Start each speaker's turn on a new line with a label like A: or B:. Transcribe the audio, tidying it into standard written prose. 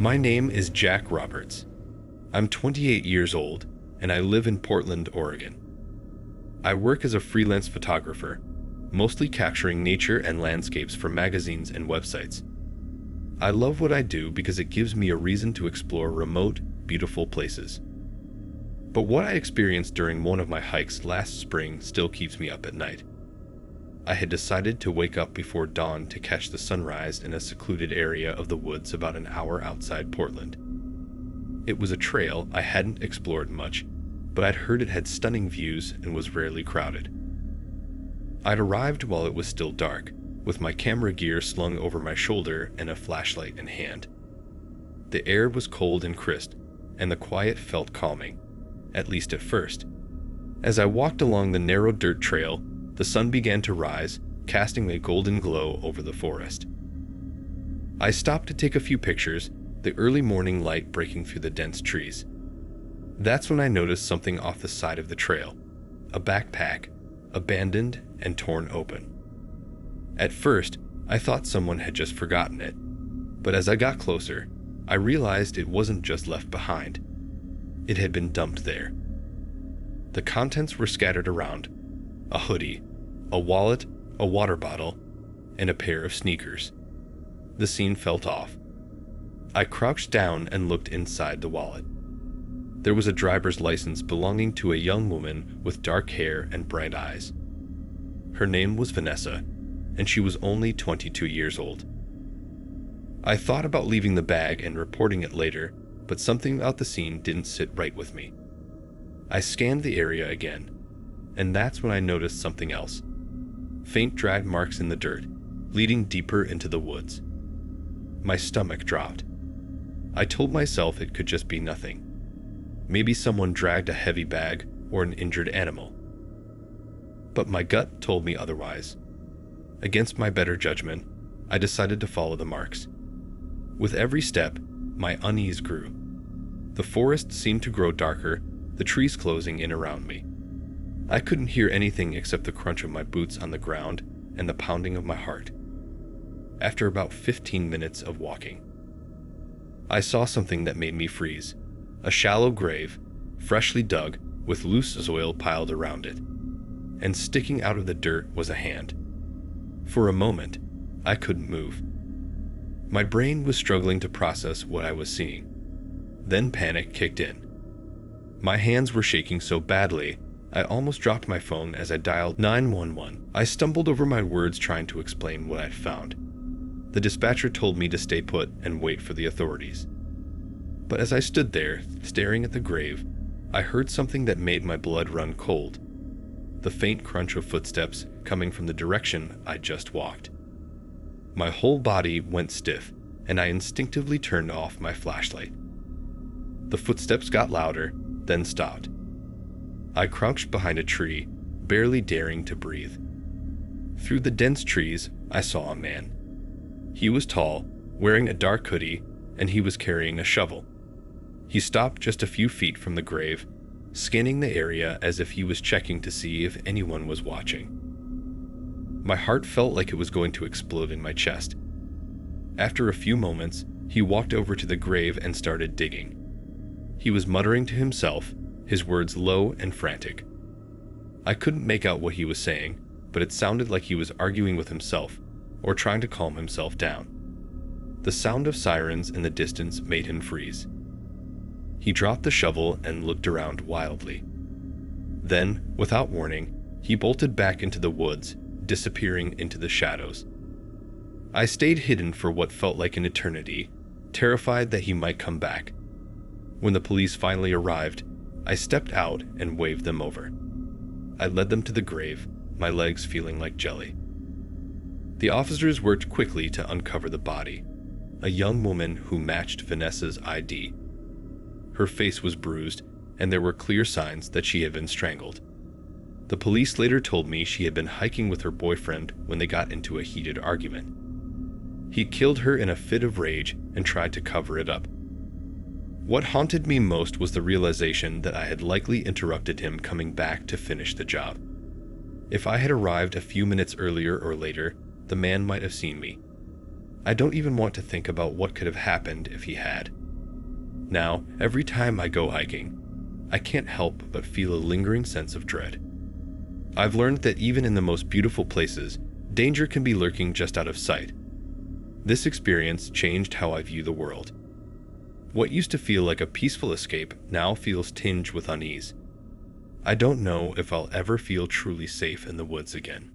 A: My name is Jack Roberts. I'm 28 years old, and I live in Portland, Oregon. I work as a freelance photographer, mostly capturing nature and landscapes for magazines and websites. I love what I do because it gives me a reason to explore remote, beautiful places. But what I experienced during one of my hikes last spring still keeps me up at night. I had decided to wake up before dawn to catch the sunrise in a secluded area of the woods about an hour outside Portland. It was a trail I hadn't explored much, but I'd heard it had stunning views and was rarely crowded. I'd arrived while it was still dark, with my camera gear slung over my shoulder and a flashlight in hand. The air was cold and crisp, and the quiet felt calming, at least at first. As I walked along the narrow dirt trail, the sun began to rise, casting a golden glow over the forest. I stopped to take a few pictures, the early morning light breaking through the dense trees. That's when I noticed something off the side of the trail, a backpack, abandoned and torn open. At first, I thought someone had just forgotten it, but as I got closer, I realized it wasn't just left behind. It had been dumped there. The contents were scattered around: a hoodie, a wallet, a water bottle, and a pair of sneakers. The scene felt off. I crouched down and looked inside the wallet. There was a driver's license belonging to a young woman with dark hair and bright eyes. Her name was Vanessa, and she was only 22 years old. I thought about leaving the bag and reporting it later, but something about the scene didn't sit right with me. I scanned the area again, and that's when I noticed something else. Faint drag marks in the dirt, leading deeper into the woods. My stomach dropped. I told myself it could just be nothing. Maybe someone dragged a heavy bag or an injured animal. But my gut told me otherwise. Against my better judgment, I decided to follow the marks. With every step, my unease grew. The forest seemed to grow darker, the trees closing in around me. I couldn't hear anything except the crunch of my boots on the ground and the pounding of my heart. After about 15 minutes of walking, I saw something that made me freeze. A shallow grave, freshly dug, with loose soil piled around it. And sticking out of the dirt was a hand. For a moment, I couldn't move. My brain was struggling to process what I was seeing. Then panic kicked in. My hands were shaking so badly, I almost dropped my phone as I dialed 911. I stumbled over my words trying to explain what I'd found. The dispatcher told me to stay put and wait for the authorities. But as I stood there, staring at the grave, I heard something that made my blood run cold. The faint crunch of footsteps coming from the direction I just walked. My whole body went stiff, and I instinctively turned off my flashlight. The footsteps got louder, then stopped. I crouched behind a tree, barely daring to breathe. Through the dense trees, I saw a man. He was tall, wearing a dark hoodie, and he was carrying a shovel. He stopped just a few feet from the grave, scanning the area as if he was checking to see if anyone was watching. My heart felt like it was going to explode in my chest. After a few moments, he walked over to the grave and started digging. He was muttering to himself, his words low and frantic. I couldn't make out what he was saying, but it sounded like he was arguing with himself or trying to calm himself down. The sound of sirens in the distance made him freeze. He dropped the shovel and looked around wildly. Then, without warning, he bolted back into the woods, disappearing into the shadows. I stayed hidden for what felt like an eternity, terrified that he might come back. When the police finally arrived, I stepped out and waved them over. I led them to the grave, my legs feeling like jelly. The officers worked quickly to uncover the body, a young woman who matched Vanessa's ID. Her face was bruised, and there were clear signs that she had been strangled. The police later told me she had been hiking with her boyfriend when they got into a heated argument. He killed her in a fit of rage and tried to cover it up. What haunted me most was the realization that I had likely interrupted him coming back to finish the job. If I had arrived a few minutes earlier or later, the man might have seen me. I don't even want to think about what could have happened if he had. Now, every time I go hiking, I can't help but feel a lingering sense of dread. I've learned that even in the most beautiful places, danger can be lurking just out of sight. This experience changed how I view the world. What used to feel like a peaceful escape now feels tinged with unease. I don't know if I'll ever feel truly safe in the woods again.